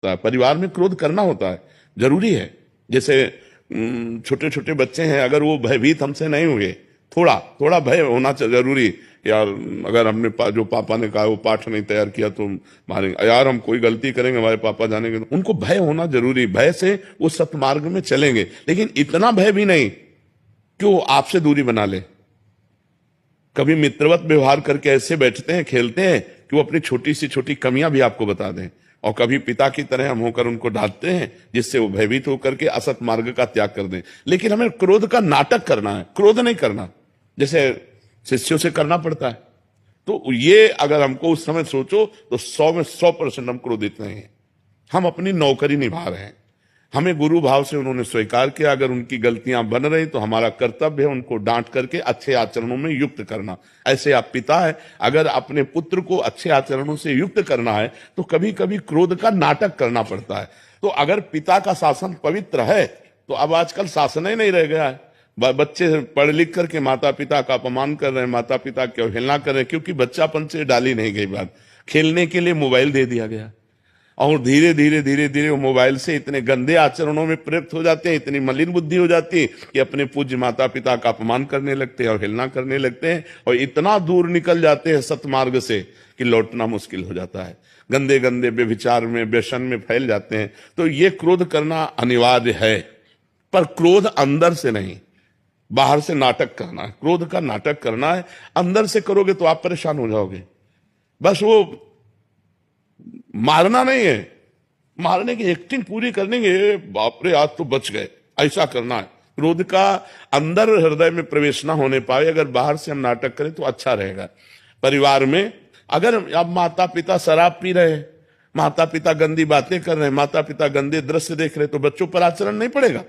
परिवार में क्रोध करना होता है, जरूरी है। जैसे छोटे छोटे बच्चे हैं, अगर वो भयभीत हमसे नहीं हुए, थोड़ा थोड़ा भय होना जरूरी। यार अगर हमने जो पापा ने कहा वो पाठ नहीं तैयार किया तो मारेंगे, यार हम कोई गलती करेंगे हमारे पापा जानेंगे, तो उनको भय होना जरूरी। भय से वो सत्मार्ग में चलेंगे, लेकिन इतना भय भी नहीं कि वो आपसे दूरी बना ले। कभी मित्रवत व्यवहार करके ऐसे बैठते हैं, खेलते हैं कि वो अपनी छोटी सी छोटी कमियां भी आपको बता दें, और कभी पिता की तरह हम होकर उनको डांटते हैं, जिससे वो भयभीत होकर के असत मार्ग का त्याग कर दें। लेकिन हमें क्रोध का नाटक करना है, क्रोध नहीं करना, जैसे शिष्यों से करना पड़ता है। तो ये अगर हमको उस समय सोचो तो 100 में 100% हम क्रोधित नहीं हैं। हम अपनी नौकरी निभा रहे हैं, हमें गुरु भाव से उन्होंने स्वीकार किया। अगर उनकी गलतियां बन रही तो हमारा कर्तव्य है उनको डांट करके अच्छे आचरणों में युक्त करना। ऐसे आप पिता है, अगर अपने पुत्र को अच्छे आचरणों से युक्त करना है तो कभी कभी क्रोध का नाटक करना पड़ता है। तो अगर पिता का शासन पवित्र है तो अब आजकल शासन ही नहीं रह गया है। बच्चे पढ़ लिख करके माता पिता का अपमान कर रहे हैं, माता पिता की अवहेलना कर रहे हैं, क्योंकि बच्चापन से डाली नहीं गई बात। खेलने के लिए मोबाइल दे दिया गया, और धीरे धीरे धीरे धीरे वो मोबाइल से इतने गंदे आचरणों में प्रयुक्त हो जाते हैं, इतनी मलिन बुद्धि हो जाती है कि अपने पूज्य माता पिता का अपमान करने लगते हैं और हिलना करने लगते हैं, और इतना दूर निकल जाते हैं सतमार्ग से कि लौटना मुश्किल हो जाता है। गंदे गंदे व्यभिचार में, व्यसन में फैल जाते हैं। तो ये क्रोध करना अनिवार्य है, पर क्रोध अंदर से नहीं, बाहर से नाटक करना है। क्रोध का नाटक करना है, अंदर से करोगे तो आप परेशान हो जाओगे। बस वो मारना नहीं है, मारने की एक्टिंग पूरी करने के, बाप रे आज तो बच गए, ऐसा करना है। क्रोध का अंदर हृदय में प्रवेश ना होने पाए, अगर बाहर से हम नाटक करें तो अच्छा रहेगा। परिवार में अगर अब माता पिता शराब पी रहे हैं, माता पिता गंदी बातें कर रहे हैं, माता पिता गंदे दृश्य देख रहे हैं, तो बच्चों पर आचरण नहीं पड़ेगा।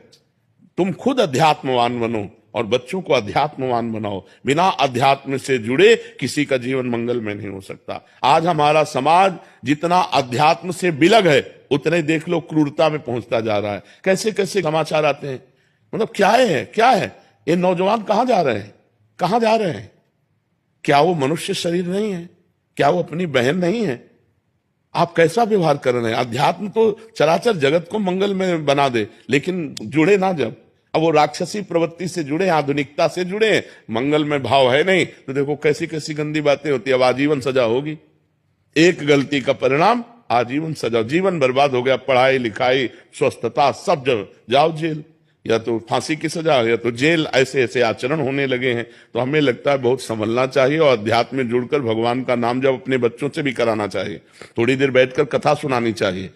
तुम खुद अध्यात्मवान बनो और बच्चों को अध्यात्मवान बनाओ। बिना अध्यात्म से जुड़े किसी का जीवन मंगल में नहीं हो सकता। आज हमारा समाज जितना अध्यात्म से बिलग है, उतने देख लो क्रूरता में पहुंचता जा रहा है। कैसे कैसे समाचार आते हैं, मतलब क्या है क्या है, ये नौजवान कहां जा रहे हैं, कहां जा रहे हैं? क्या वो मनुष्य शरीर नहीं है? क्या वो अपनी बहन नहीं है? आप कैसा व्यवहार कर रहे हैं? अध्यात्म तो चराचर जगत को मंगल में बना दे, लेकिन जुड़े ना जब, अब वो राक्षसी प्रवृत्ति से जुड़े, आधुनिकता से जुड़े, मंगल में भाव है नहीं, तो देखो कैसी कैसी गंदी बातें होती है। अब आजीवन सजा होगी, एक गलती का परिणाम आजीवन सजा, जीवन बर्बाद हो गया। पढ़ाई लिखाई स्वस्थता सब जाओ जेल, या तो फांसी की सजा या तो जेल। ऐसे ऐसे आचरण होने लगे हैं। तो हमें लगता है बहुत संभलना चाहिए, और अध्यात्म में जुड़कर भगवान का नाम जब अपने बच्चों से भी कराना चाहिए। थोड़ी देर बैठकर कथा सुनानी चाहिए,